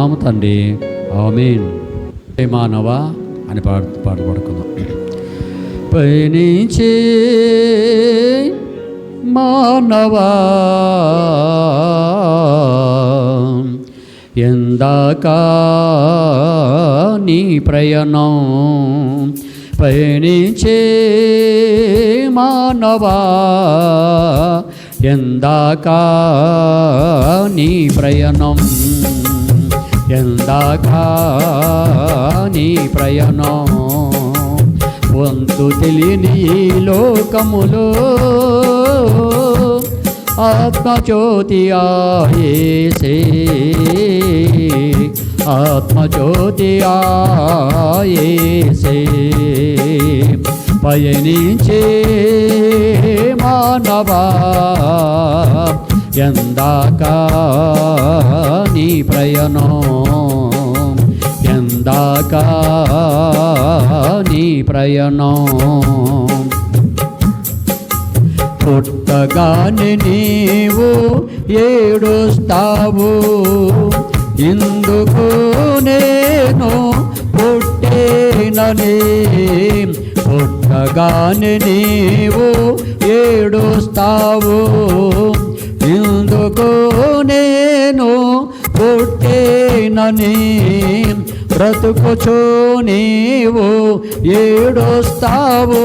వేడుకుంటున్నాము తండ్రి, ఆమేన్. మానవా అని పాట పాడుకుందాం. పయనించే మానవా ఎందాకా నీ ప్రయాణం, పయనించే మానవా ఎందాకా నీ ప్రయాణం, ఎందాకా నీ ప్రయాణం. వంతు తెలియని ఈ లోకములో ఆత్మజ్యోతి ఆయేసే, ఆత్మజ్యోతి ఆయేసే. పయనించే మానవా ఎందాకా నీ ప్రయాణం, ఎందాకా నీ ప్రయాణం. పుట్టగానే నీవు ఏడుస్తావు, ఇందుకు నేను పుట్టేనని. పుట్టగానే నీవు ఏడుస్తావు, ఇందుకు నేను పుట్టేనని. బ్రతుకుచో నీవు ఏడుస్తావు,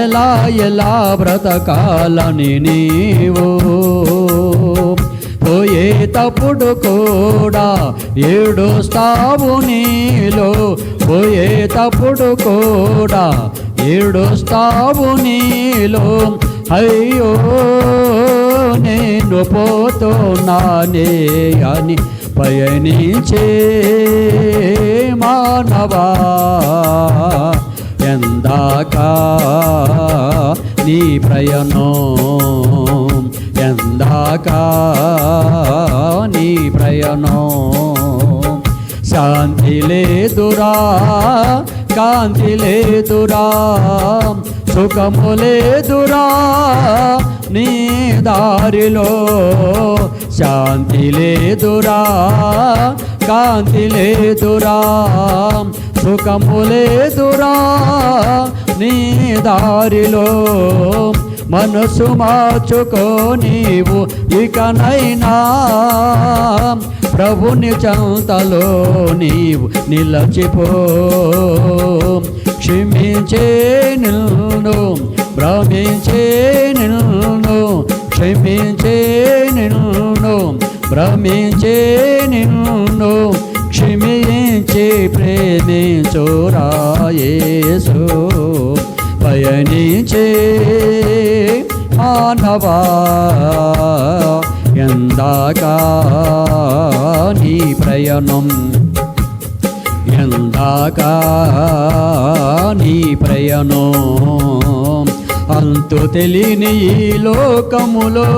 ఎలా ఎలా బ్రతకాలని నీవు. పోయేటప్పుడు కూడా ఏడుస్తావు నీలో, పోయేటప్పుడు కూడా ఏడుస్తావు నీలో. అయ్యో నేను పోతున్నానే అని పయనించే మానవా ఎందాకా నీ ప్రయాణం, ఎందాకా నీ ప్రయాణం. శాంతి లేదురా, కాంతి లేదురా, సుఖము లేదురా నీ దారిలో. శాంతి లేదురా, కాంతి లేదురా, సుఖము లేదురా నీ దారిలో. మనసు మార్చుకో నీవు ఇకనైనా, ప్రభుని చెంతలో నీవు నిలచిపో. క్షమించే నిన్ను, భ్రమించే నిన్ను, క్షమించే నిన్ను, భ్రమించే నిన్ను, క్షమించి ప్రేమించురా యేసు. పయనించే మానవా ఎందాకా నీ ప్రయాణం, ఎందాకా నీ ప్రయాణం. అంతు తెలియని ఈ లోకములో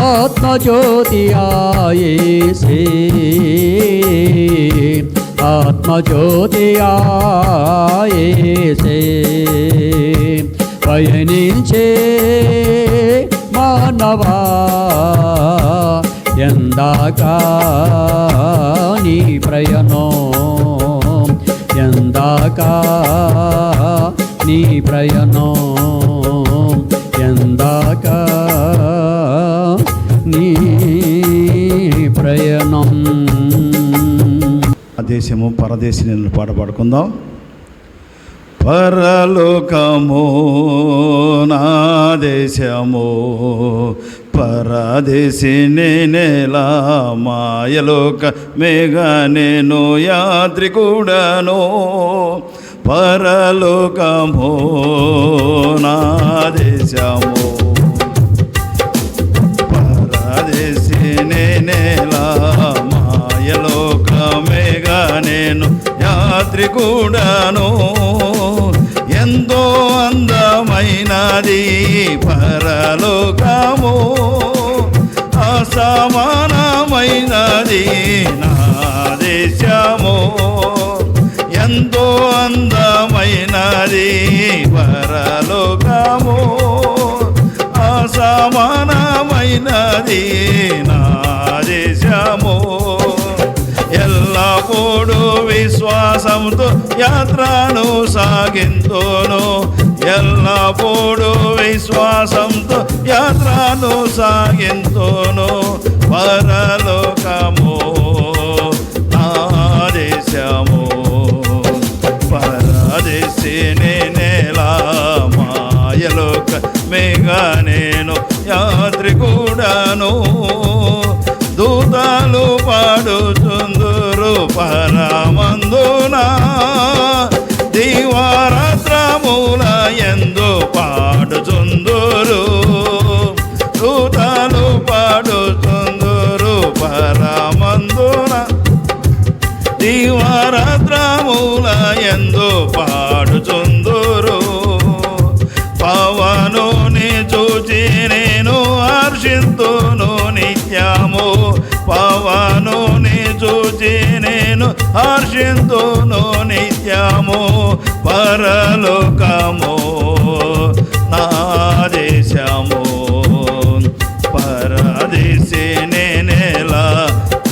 ఆత్మజ్యోతి ఆయేసే, ఆత్మజ్యోతి ఆయేసే. పయనించే మానవా ఎందాకా నీ ప్రయాణం, ఎందాకా నీ ప్రయాణం, ఎందాకా నీ ప్రయాణం. దేశము పరదేశి నేను పాట పాడుకుందాం. పరలోకము నా దేశము, పరదేశి నేనేలా, మాయలోక మేఘ నేను యాత్రికుడను. పరలోకము నా దేశము, పరదేశి నేనేలా, మాయలోక మేఘ నేను యాత్రికుడను. ఎంతో అందమైనది పరలోకము, అసమానమైనది నా దేశము. ఎంతో అందమైనది పరలోకము, అసమానమైనది నా విశ్వాసంతో యాత్రను సాగింతును ఎల్లప్పుడూ విశ్వాసంతో యాత్రను సాగింతును పరలోకము నా దేశము పరదేశి నేనేలా మాయలోక మేఘా నేను యాత్రికుడను దూతలు పాడుచుందురు పరమందున దివారాత్రముల యందు పాడుచుందురు దూతలు పాడుచుందురు పరమందున దివారాత్రముల యందు పాడుచుందురు పవనుని చూచి నేను హర్షింతును నిత్యము పవనుని చూచి నేను హర్షింతును నిత్యము పరలోకము నా దేశము పరదేశి నేనేలా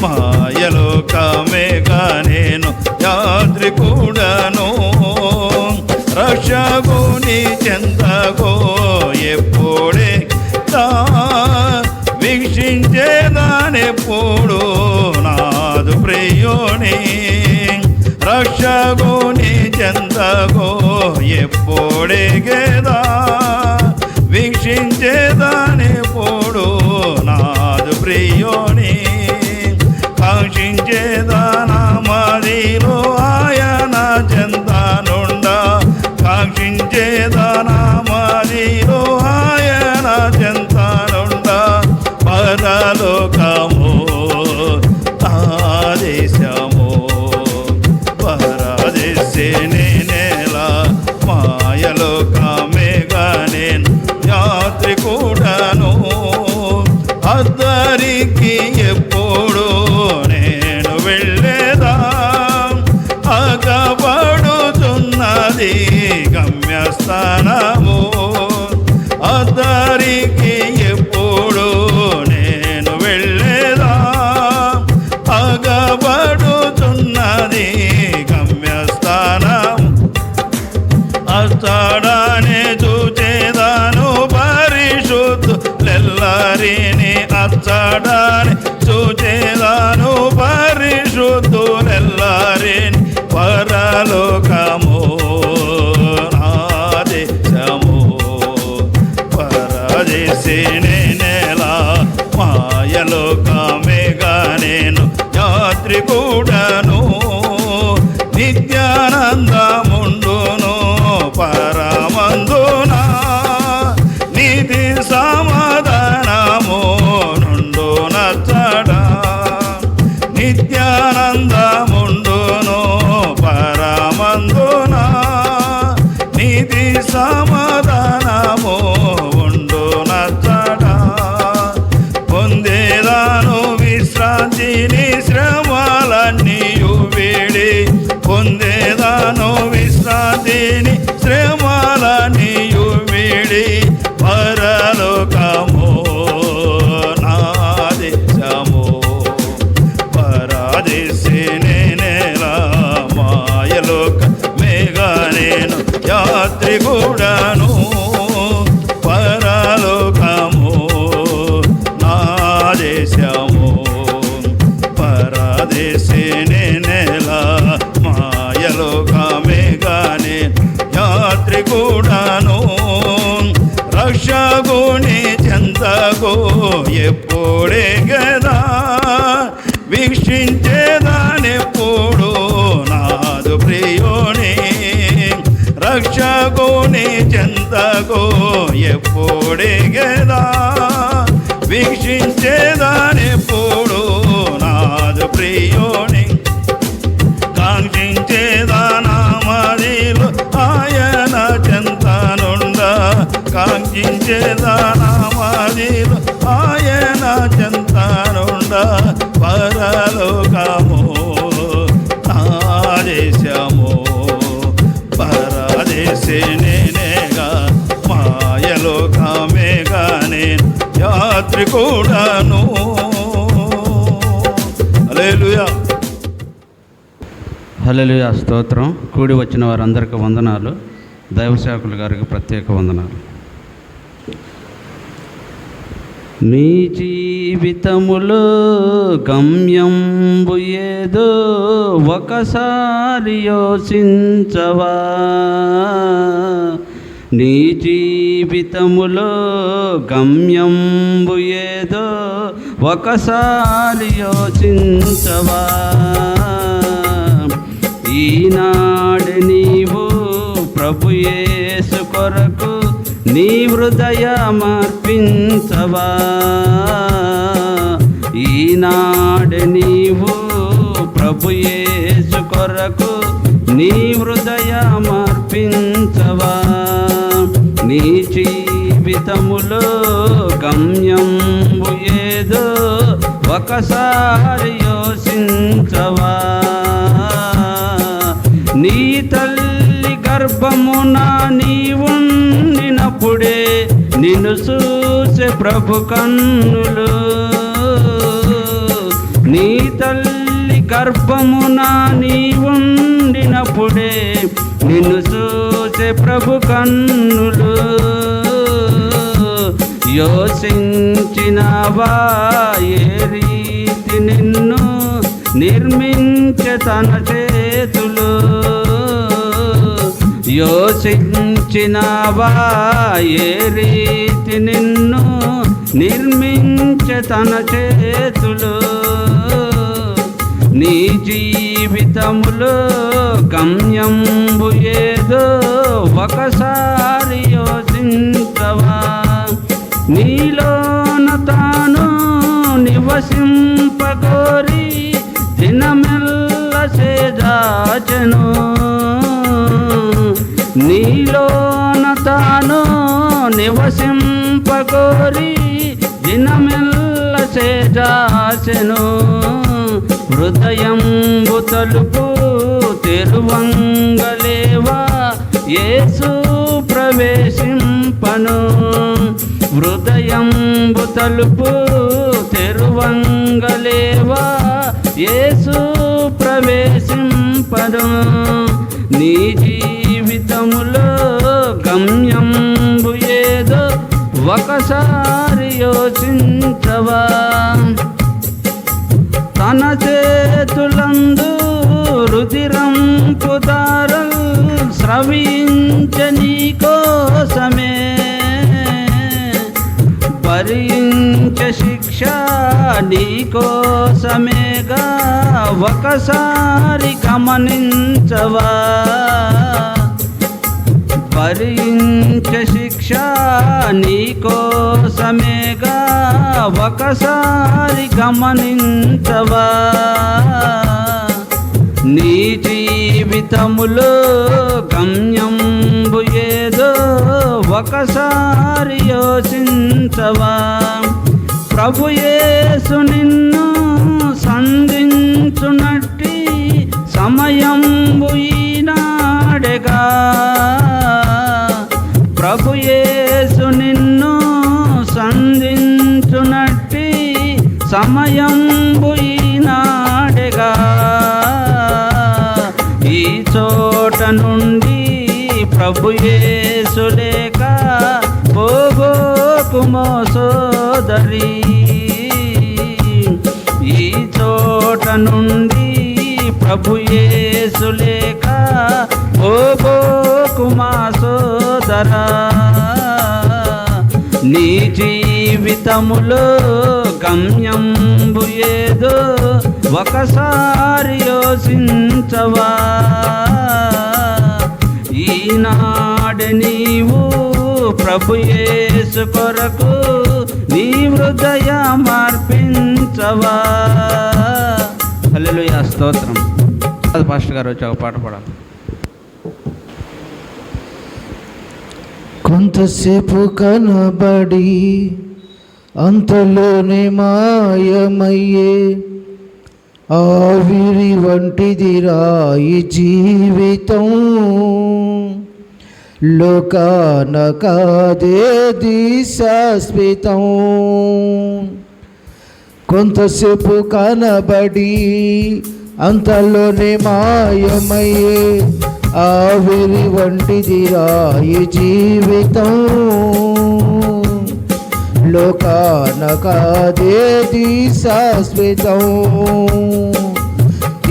మాయలోకమేగా నేను యాత్రికుడను రక్షకుని చెంతగో ఎప్పుడే వీక్షించేదానెప్పుడు నాదు ప్రియుని రక్షకుని చెంతగో ఎప్పుడే గేదా వీక్షించేదానెప్పుడు నాదు ప్రియుని కాంక్షించేదానమదిలో ఆయన చెంతనుండా కాంక్షించేదానమదిలో ఆయన చెంతనుండా పరలోకము ఆదేశము పరదేశి నేనేలా మాయలోకమేగా నేను యాత్రికుడను అద్దరికి ఎప్పుడు నేను వెళ్ళేదా అగపడుతున్నది గమ్యస్థానము అద్దరికి ఎప్పుడు నేను వెళ్ళేదా అగపడుతున్నది గమ్యస్థానము అచ్చడానే చూచేదాను పరిశుద్ధులెల్లరిని అచ్చడానే చూచేదాను పరిశుద్ధులెల్లరిని పరలోకము నా దేశము పరదేశి నేనేలా మాయలోకమేగా నేను యాత్రికుడను నిత్యానందముండును పరమందున నీతి సమాధానము నుండు నచ్చడా నిత్యానందముండును పరమందున నీతి సమాధానము ఉండు నచ్చడా పొందేదాను విశ్రాంతిని శ్రమలన్నీయు వీడి పొందేదాను విశ్రాంతిని శ్రమలన్నీయు వీడి పరలోకము నా దేశము పరదేశి నేనేలా మాయలోకమేగా నేను యాత్రికుడను పరలోకము నా దేశము పరదేశి నేనేలా మాయలోకమేగా నేను యాత్రికుడను రక్షకుని చెంతగో ఎప్పుడే గదా వీక్షించేదానెప్పుడు నాదు ప్రియుని రక్షకుని చెంతగో ఎప్పుడే గదా వీక్షించేదానెప్పుడు నాదు ప్రియుని కాంక్షించేదానమదిలో ఆయన చెంతనుండా కాంక్షించేదానమదిలో ఆయన చెంతనుండా పరలోకము నా దేశము పరదేశి నేనేగా మాయలోకమేగా నేను యాత్రికుడను. హల్లెలూయా. హల్లెలూయా స్తోత్రం. కూడి వచ్చిన వారందరికీ వందనాలు. దైవ సేవకుల గారికి ప్రత్యేక వందనాలు. నీ జీవితములో గమ్యంబు ఏదో ఒకసారి యోచించవా. నీ జీవితములో గమ్యంబు ఏదో ఒకసారి యోచించవా. ఈనాడు నీవు ప్రభు యేసు కొరకు నీ హృదయమర్పించవా. ఈనాడు నీవు ప్రభు యేసు కొరకు నీ హృదయమర్పించవా. నీ జీవితములో గమ్యంబు ఏదో ఒకసారి యోచించవా. నీ తల్లి గర్భమున నీవుండినప్పుడే నిన్ను చూసే ప్రభు కన్నులు. నీ తల్లి గర్భమున నీవుండినప్పుడే నిన్ను చూసే ప్రభు కన్నులు. యోచించినవా ఏ రీతి నిన్ను నిర్మించే తన చేతులు. యోచించినవా ఏ రీతి నిన్ను నిర్మించే తన చేతులు. నీ జీవితములో గమ్యంబు ఏదో ఒకసారి యోచించవా. నీలోన తాను నివసింపగోరి దినమెల్ల సేదాచెను. నీలోన తాను నివసింపగోరి దినమెల్ల సేదాచెను. హృదయంబు తలుపు తెరువంగలేవా యేసు ప్రవేశింపను. హృదయంబు తలుపు తెరువంగలేవా యేసు ప్రవేశింపను. నీ జీవితములో గమ్యంబు ఏదో ఒకసారి యోచించవా. తన చేతులందు రుధిరంపు దారలు స్రవించ నీ కోసమే. భరించ శిక్ష నీ కోసమేగా ఒకసారి గమనించవా. భరించ శిక్ష నీ కోసమేగా ఒకసారి గమనించవా. నీ జీవితములో గమ్యంబు ఏదో ఒకసారి యోచించవా. ప్రభు యేసు నిన్ను సంధించునట్టి సమయంబు ఈనాడెగా. ప్రభు యేసు నిన్ను సంధించునట్టి సమయంబు ఈనాడెగా. ఈ చోట నుండి ప్రభు యేసు లేక పోగోకుమో సోదరి. ఈ చోట నుండి ప్రభు యేసు లేక పోగోకుమా సోదరా. నీ జీవితములో గమ్యంబు ఏదో ఒకసారి యోచించవా. ఈనాడు నీవు ప్రభు యేసు కొరకు నీ హృదయమర్పించవా. హల్లెలూయా స్తోత్రం. పాస్టర్ గారు వచ్చి ఒక పాట పాడాలి. కొంతసేపు కనబడి అంతలోనే మాయమయ్యే ఆవిరి వంటిది రాయి జీవితం. లోకాన కాదేది శాశ్వతం. కొంతసేపు కనబడి అంతలోనే మాయమయ్యే ఆవిరి వంటిదిరా ఈ జీవితం లోకాన కాదేది శాశ్వతం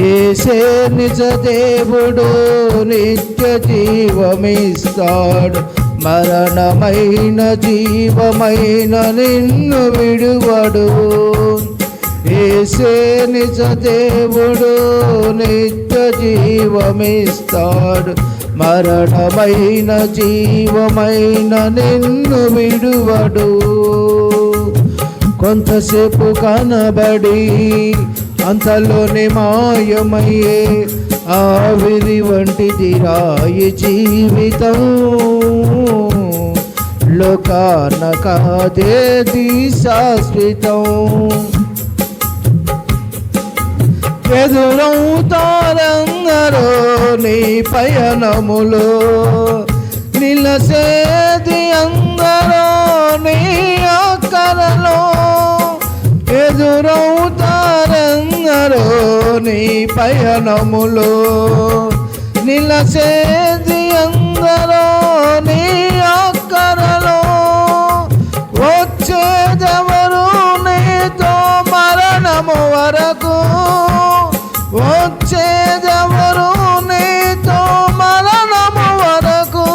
యేసే నిజ దేవుడు నిత్య జీవమిస్తాడు మరణమైన జీవమైన నిన్ను విడువడు యేసే నిజ దేవుడు నిత్య జీవమిస్తాడు మరణమైన జీవమైన నిన్ను విడువడు కొంతసేపు కనబడి అంతలోనే మాయమయ్యే ఆవిరి వంటిదిరా ఈ జీవితం లోకాన కాదేది శాశ్వతం ఎదురవుతారందరూ నీ పయనములో నిలసేది అందరూ నీ అక్కరలో ఎదురవుతారందరూ నీ పయనములో నిలసేది అందరూ నీ అక్కరలో వచ్చేదెవరు నీతో మరణము వరకు వచ్చేదెవరు నీతో మరణము వరకు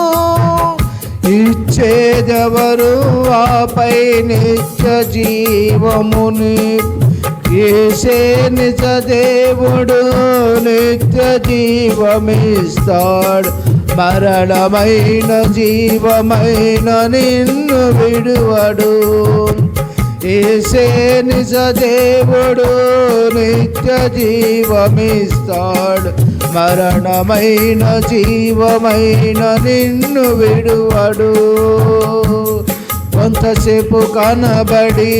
ఇచ్చేదెవరు ఆపై నిత్య జీవముని యేసే నిజ దేవుడు నిత్య జీవమిస్తాడు మరణమైన జీవమైన నిన్ను విడువడు యేసే నిజ దేవుడు నిత్య జీవమిస్తాడు మరణమైన జీవమైన నిన్ను విడువడు కొంతసేపు కనబడి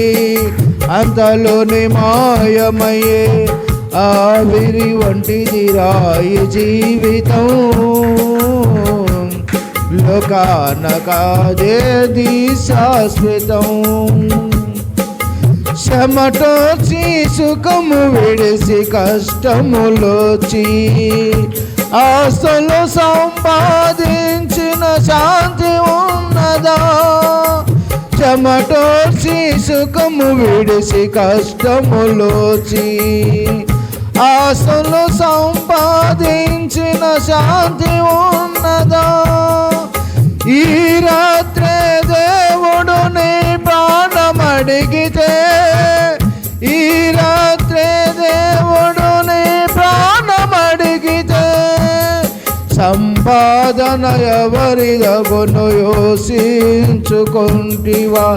అంతలోనే మాయమయ్యే ఆవిరి వంటిదిరా ఈ జీవితం లోకాన కాదేది శాశ్వతం చెమటోచి సుఖము విడిసి కష్టములోచి ఆస్తులు సంపాదించిన శాంతి ఉన్నదా చెమటోచి సుఖము విడిసి కష్టములోచి ఆస్తులు సంపాదించిన శాంతి ఉన్నదా ఈ రాత్రే దేవుడు నీ ప్రాణమడిగితే ఈ రాత్రే దేవుడు నీ ప్రాణమడిగితే సంపాదన ఎవరిదగును యోచించుకుంటివా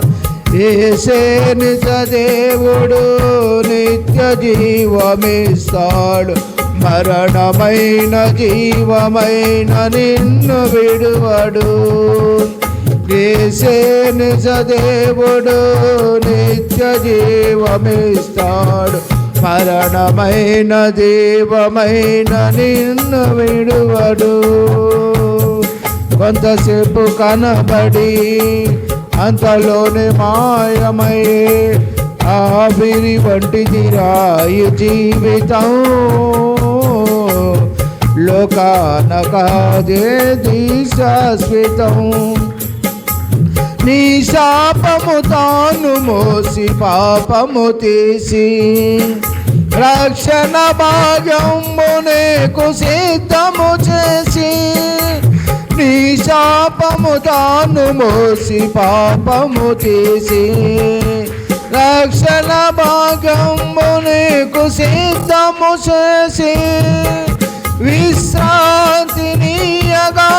యేసే నిజ దేవుడు నిత్య జీవమిస్తాడు మరణమైన జీవమైన నిన్ను విడువడు యేసే నిజ దేవుడు నిత్య జీవమిస్తాడు మరణమైన జీవమైన నిన్ను విడువడు కొంతసేపు కనబడి అంతలోనే మాయమయ్యే ఆవిరి వంటిదిరా ఈ జీవితం లోకాన కాదేది శాశ్వతం నీ శాపము తాను మోసి పాపము తీసి రక్షణ భాగ్యము నీకు సిద్ధము చేసి నీ శాపము తాను మోసి పాపము తీసి రక్షణ భాగ్యము నీకు సిద్ధము చేసి విశ్రాంతినీయగా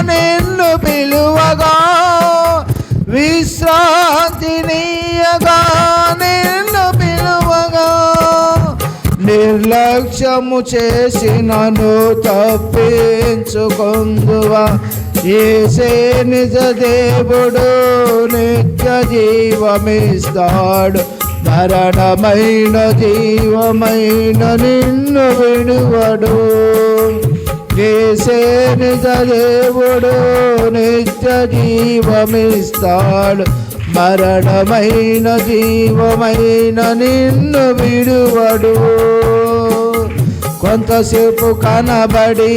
నిన్ను పిలువగా విశ్రాంతినీయగా నిన్ను పిలువగా నిర్లక్ష్యము చేసి నన్ను తప్పించుకొందువా యేసే నిజ దేవుడు నిత్య జీవమిస్తాడు మరణమైన జీవమైన నిన్ను విడువడు యేసే నిజ దేవుడు నిత్య జీవమిస్తాడు మరణమైన జీవమైన నిన్ను విడువడు కొంతసేపు కనబడి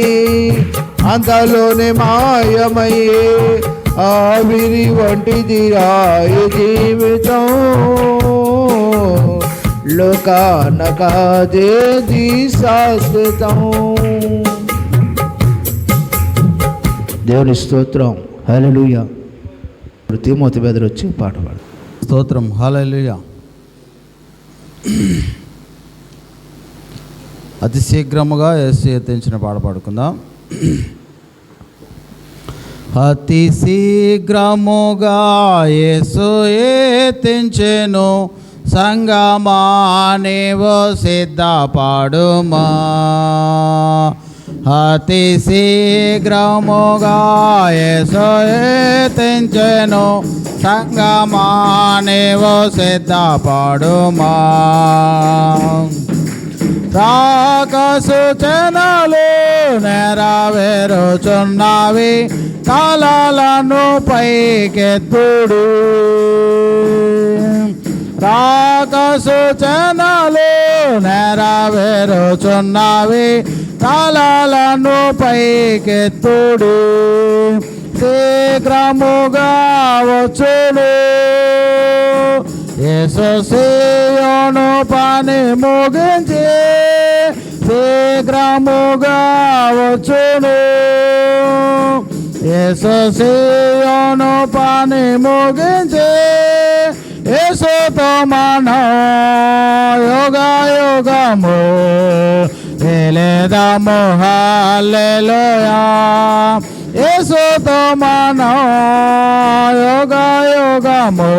అంతలోనే మాయమయ్యే ఆవిరి వంటిది రాయి జీవితం. లోకానకాదేది శాశ్వతం. దేవుని స్తోత్రం. హల్లెలూయా. తిమోతి బెదరు వచ్చి పాట పాడు. స్తోత్రం. హల్లెలూయా. అతి శీఘ్రముగా యేసు ఎత్తించిన పాట పాడుకుందాం. అతి శీఘ్రముగా యేసు ఎత్తించెను, సంగమా నీవు సిద్ధపడుమా. అతి శీఘ్రముగా యేసు ఎత్తించెను, సంగమా నీవు సిద్ధపడుమా. రాక సూచనలు నెరవేరుచున్నవి, కాలాలను పైకెత్తుడు. రాక సూచనలు నెరవేరుచున్నవి, కాలాలను పైకెత్తుడు. శీఘ్రముగా వచ్చును యేసు సీయోను పని ముగించి. శీఘ్రముగా వచ్చును యేసు సీయోను పని ముగించి. యేసుతో మనం యుగ యుగము వెళదాము. హల్లెలూయా. యేసుతో మనం యుగ యుగము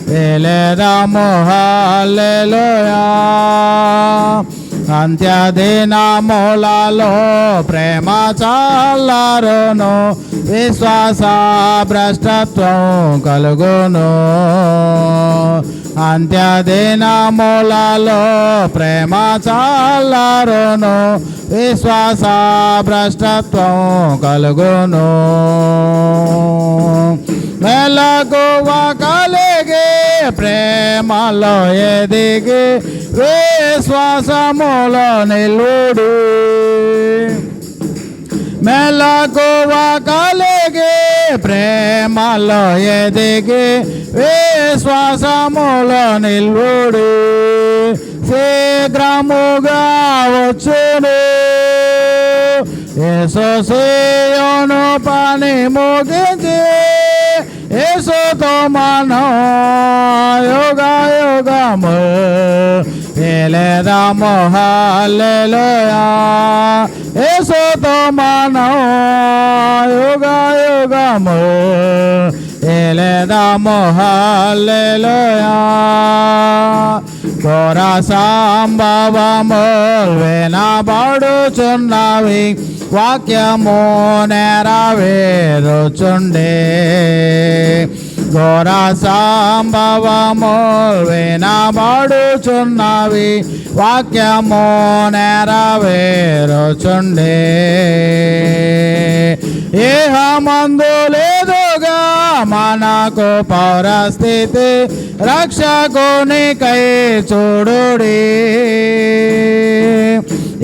వెళదాము. హల్లెలూయా. అంత్యదినములలో ప్రేమ చల్లారును, విశ్వాస భ్రష్టత్వం కలుగును. అంత్యదినములలో ప్రేమ చల్లారును, విశ్వాస భ్రష్టత్వం కలుగును. మెలకువ కలిగి ప్రేమలో ఎదిగి విశ్వాసములో నిలుడు. మెలకువ కలిగి ప్రేమలో ఎదిగి విశ్వాసములో నిలుడు. శీఘ్రముగా వచ్చును యేసు సీయోను పని ముగించి. యేసుతో మనం యుగ యుగము వెళదాము. హల్లెలూయా. యేసుతో మనం యుగ యుగము వెళదాము. హల్లెలూయా. ఘోర సంభవములు వినబడుచున్నవి, వాక్యము నెరవేరుచుండే. ఘోర సంభవములు వినబడుచున్నవి, వాక్యము నెరవేరుచుండే. ఇహమందు లేదుగా మనకు పౌరస్థితి, రక్షకునికై చూడుడి.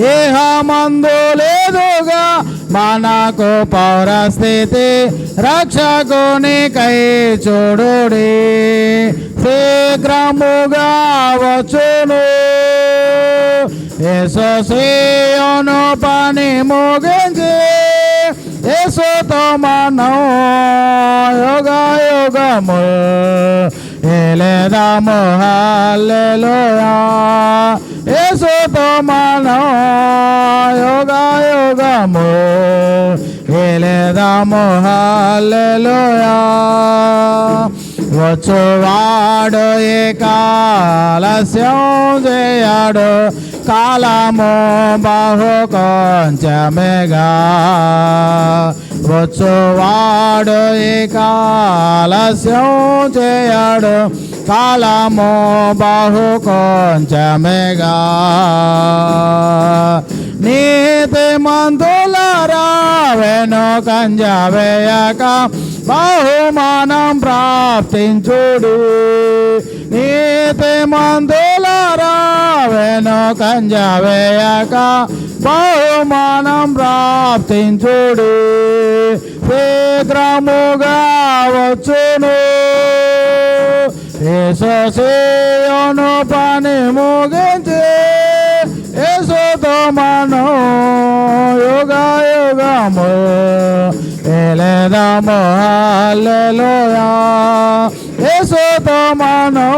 ఇహమందు లేదుగా మనకు పౌరస్థితి, రక్షకునికై చూడుడి. శీఘ్రముగా వచ్చును యేసు సీయోను పని ముగించి. యేసుతో మనం యుగ యుగము వెళదాము. హల్లెలూయా. యేసుతో మనం యుగ యుగము వెళదాము. హల్లెలూయా. వచ్చువాడు ఇక ఆలస్యం చేయడు, కాలము బహు కొంచెమేగా. వచ్చువాడు ఇక ఆలస్యం చేయడు, కాలము బహు కొంచెమేగా. నీతి మంతులారా వెనుకంజ వేయక బహుమానం ప్రాప్తించుడు. నీతి మంతులారా ద్వారా వెనుకంజ వేయక బహుమానం ప్రాప్తించుడి, శీఘ్రముగా వచ్చును. యేసును పని ముగించి యేసుతో మనం యుగ యుగము ఎలేదము హల్లెలూయా. యేసుతో మనం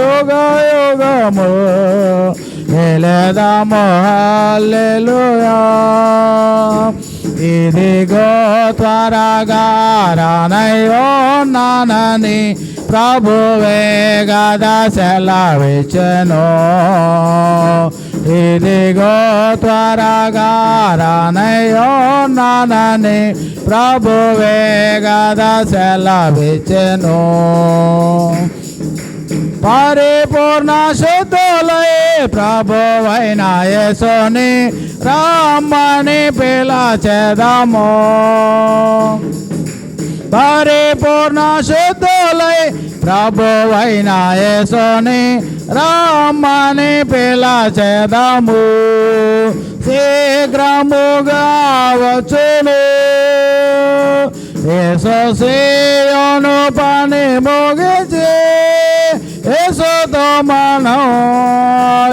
యుగ యుగము ఎలేదము హల్లెలూయా. ఇదిగో త్వరగా రానయ్యున్నానని ప్రభువే గదా సెలవిచ్చెను. ఇదిగో త్వరగా రానయ్యున్నానని ప్రభువే గదా సెలవిచ్చెను. పరిపూర్ణ శుద్ధులై ప్రభువైన యేసుని రమ్మని పిలచెదము. పరిపూర్ణ శుద్ధులై ప్రభువైన యేసుని రమ్మని పిలచెదము. శీఘ్రముగా వచ్చును. యేసు సీయోను పని ముగించి యేసుతో మనం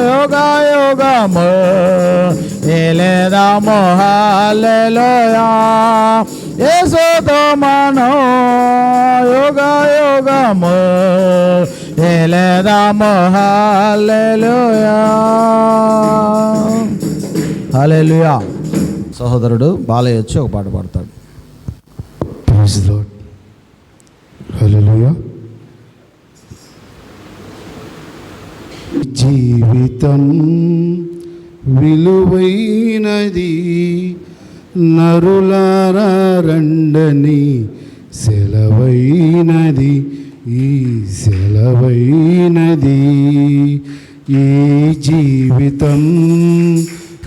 యుగ యుగము ఎలేదము హల్లెలూయా. యేసుతో మనం యుగ యుగము ఎలేదము హల్లెలూయా. హల్లెలూయా. సహోదరుడు బాలయ్య వచ్చి ఒక పాట పాడతాడు. Praise the lord. హల్లెలూయా. జీవితం విలువైనది, నరులారా రండని సెలవైనది, ఈ సెలవైనది. ఈ జీవితం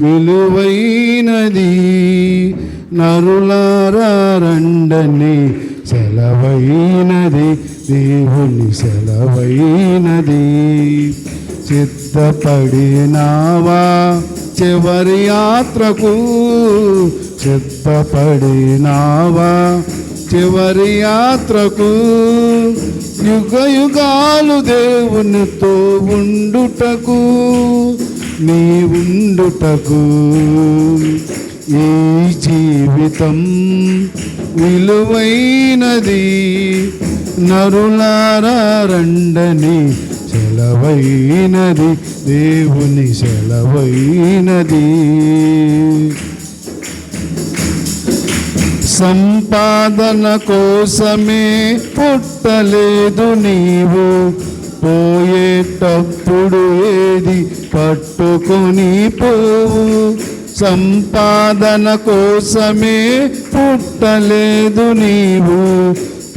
విలువైనది, నరులారా రండని సెలవైనది, దేవుని సెలవైనది. సిద్ధపడినావా చివరి యాత్రకు, సిద్ధపడినావా చివరి యాత్రకు. యుగ యుగాలు దేవునితో ఉండుటకు, నీ ఉండుటకు. ఈ జీవితం విలువైనది, నరులారా రండని సెలవైనది, దేవుని సెలవైనది. సంపాదన కోసమే పుట్టలేదు నీవు, పోయేటప్పుడు ఏది పట్టుకొని పోవు. సంపాదన కోసమే పుట్టలేదు నీవు,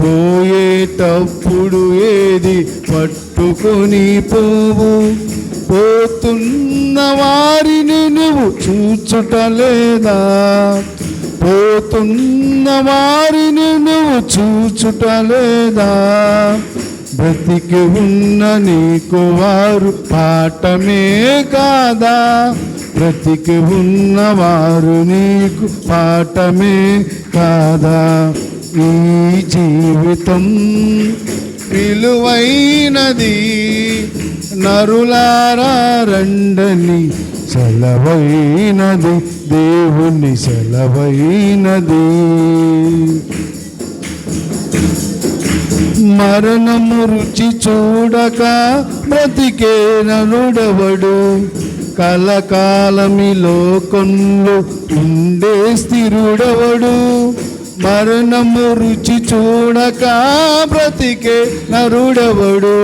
పోయేటప్పుడు ఏది పట్టుకొని పోవు. పోతున్న వారిని నువ్వు చూచుటలేదా, పోతున్న వారిని నువ్వు చూచుటలేదా. బ్రతికి ఉన్న నీకు వారు పాఠమే కాదా, బ్రతికి ఉన్నవారు నీకు పాఠమే కాదా. ఈ జీవితం విలువైనది, నరులారా రండని సెలవైనది, దేవుని సెలవైనది. మరణము రుచి చూడక బ్రతికే నరుడవడు, కలకాలమి లోకంలో ఉండే స్థిరుడవడు. మరణము రుచి చూడక బ్రతికే నరుడవడు,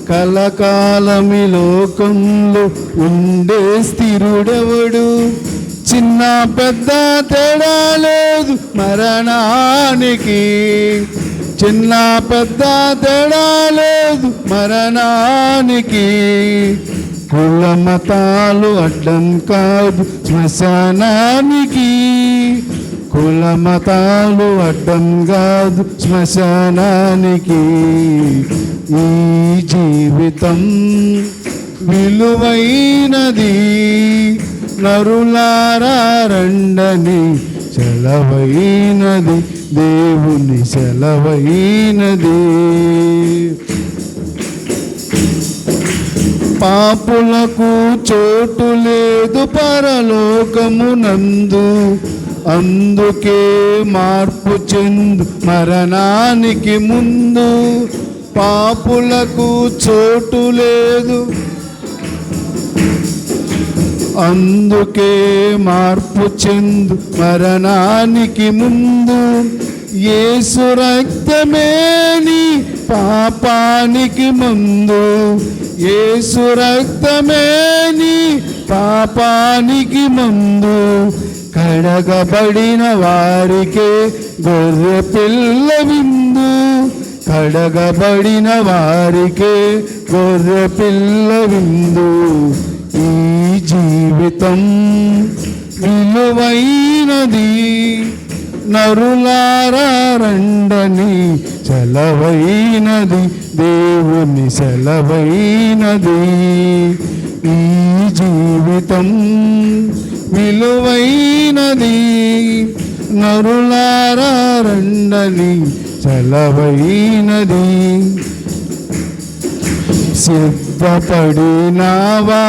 కలకాలమి లోకంలో ఉండే స్థిరుడవడు. చిన్న పెద్ద తేడా లేదు మరణానికి, చిన్న పెద్ద తేడా లేదు మరణానికి. కుల మతాలు అడ్డం కాదు శ్మశానానికి, కుల మతాలు అడ్డం కాదు శ్మశానానికి. ఈ జీవితం విలువైనది, నరులారా రండని సెలవైనది, దేవుని సెలవైనది. పాపులకు చోటు లేదు పరలోకమునందు, అందుకే మార్పు చెందు మరణానికి ముందు. పాపులకు చోటు లేదు, అందుకే మార్పు చెందు మరణానికి ముందు. యేసు రక్తమే నీ పాపానికి ముందు, యేసు రక్తమే నీ పాపానికి ముందు. కడగబడిన వారికే గొర్రె పిల్ల విందు, కడగబడిన వారికే గొర్రె పిల్ల విందు. ఈ జీవితం విలువైనది, నరులారా రండని సెలవైనది, దేవుని సెలవైనది. ఈ జీవితం విలువైనది, నరులారా రండని సెలవైనది. సిద్ధపడినావా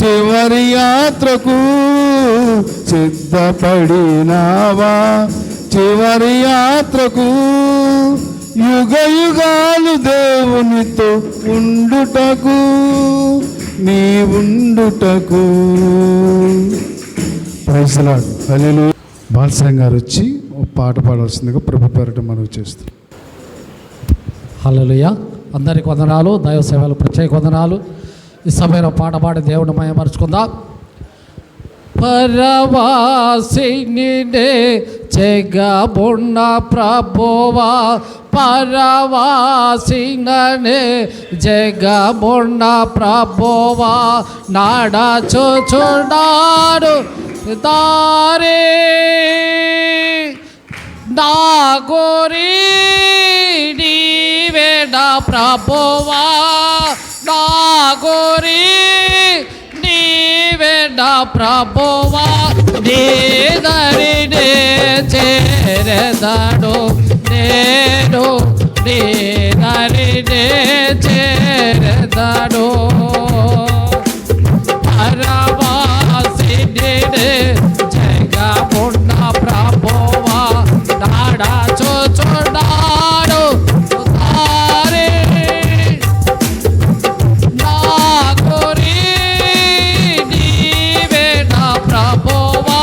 చివరి యాత్రకు, సిద్ధపడినావా చివరి యాత్రకు. యుగ యుగాలు దేవునితో ఉండుటకు, నీ ఉండుటకు. Praise the lord. హల్లెలూయా. బాలసాంగ్ గారు వచ్చి ఒక పాట పాడాల్సిందిగా ప్రభు పేరట మనవి చేస్తాం. హల్లెలూయా. అందరికి వందనాలు, దైవ సేవలు ప్రత్యేక వందనాలు. ఈ సమయంలో పాట పాడి దేవుని మహిమపరుచుకుందాం. పరవాసినినే చెగబున్న ప్రభువా, పరవాసిననే జగబున్న ప్రభువా, నడచుచున్నాడు దారి నా గోరి నీవేడ ప్రభువా, నా గోరి నీవేడ ప్రభువా. నీ దరినే చేరదడు నేను, నీ దరినే చేరదడు. పరవాసినే జగమున్న ప్రభువా, నడచుచున్నాడు దారి నా గోరి నీవేడ ప్రభువా,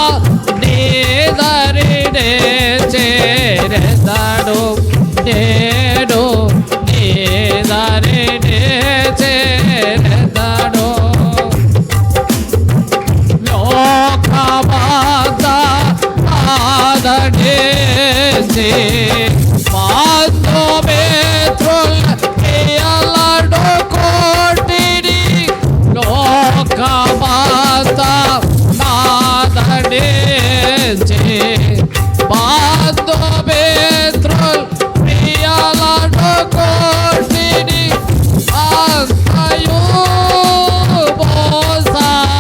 నీ దరినే చేరదడు నేను, నీ దరినే చేరదడు. లోకమాత ఆదడేసి బంధుమిత్రుల ప్రియలను కోటిని, లోకమాత ఆదడేసి బంధుమిత్రుల ప్రియలను కోటిని, అంతయు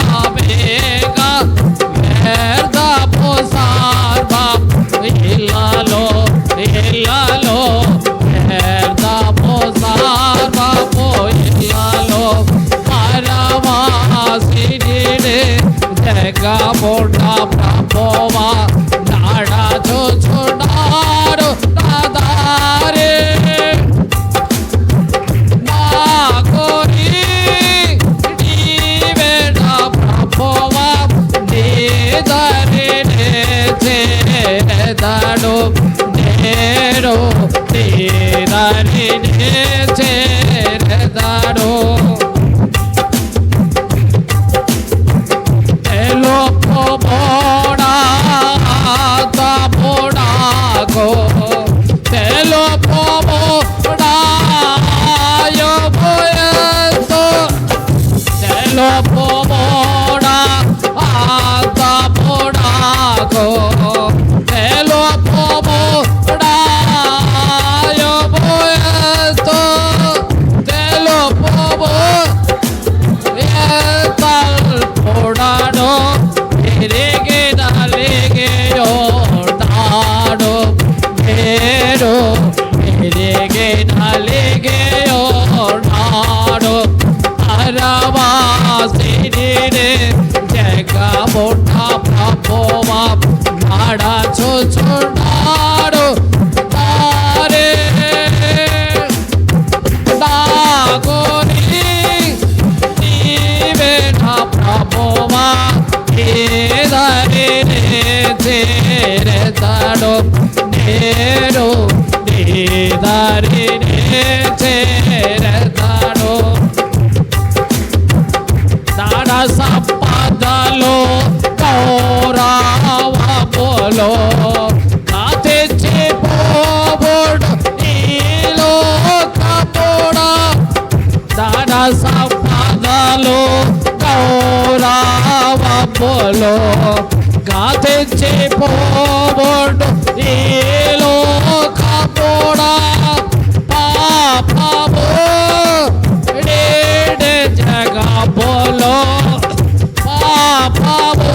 మోసమేగా వ్యర్థపు సర్వం ఇల్లలో ఇల్లలో, వ్యర్థపు సర్వము ఇల్లలో. పరవాసినినే జగమున్న ప్రభువా, నడచుచున్నాడు నా దారి నా గోరి నీవేడ ప్రభువా, నీ దరినే చేరదడు నేను, నీ దరినే చేరదడు. తెలుపుమోడా తముడాగో, తెలుపుమోడా యోబోయతో, తెలుపుమోడా తముడాగో, తెలుపుమోడా యోబోయతో, తెలుపుమో చూచున్నాడు దారి నాగోని నీవే నా ప్రభువా దారిని చేరతాడు నేను నీ దారిని చేరతాడు నాడ సంపదలో గౌరవములో నా తెచ్చిపోబోడు నీలో కపుడా నాడ సంపదలో గౌరవములో గా తెచ్చిపోబోడు నీలో కపుడా పాపము నేడే జగములో పాపము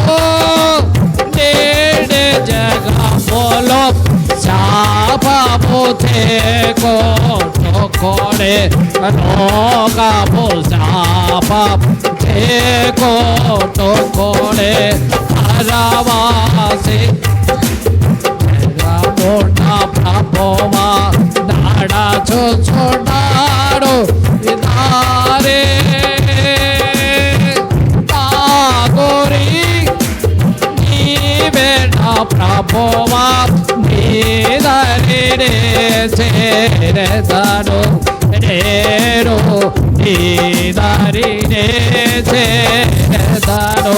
నేడే జగములో శాపము తేకోటోకోడే రోగము శాపము తేకోటోకోడే పరవాసి నా ప్రభువా నాడ చూచున్నాడు దారి నాగోరి నీవే నా ప్రభువా నీ దారిని చేరతాను నేను నీ దారిని చేరతాను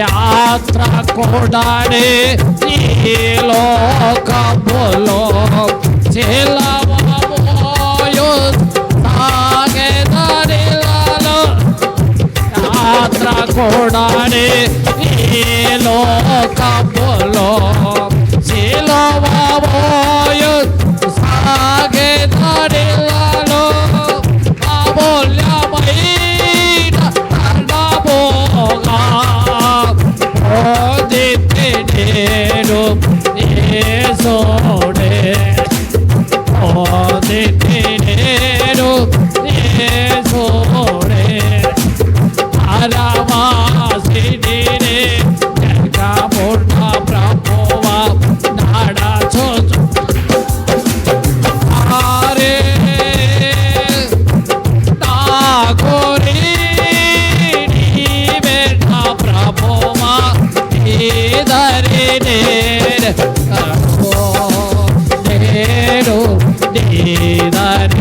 యాత్ర కూడానే ఈ లోకములో చెలవబోయు సాగెదరిలలో యాత్ర కూడానే ఈ లోకములో చెలవబోయు సాగెదరిలలో అమూల్యమైన ధనముగా నేను యేసుడే నేను యేసుడే పరవాసిని జగమున్న ప్రభువా నాడ చూచు ఆరే నాగోరి నీవే నా ప్రభువా దారిని నేను నీ దారి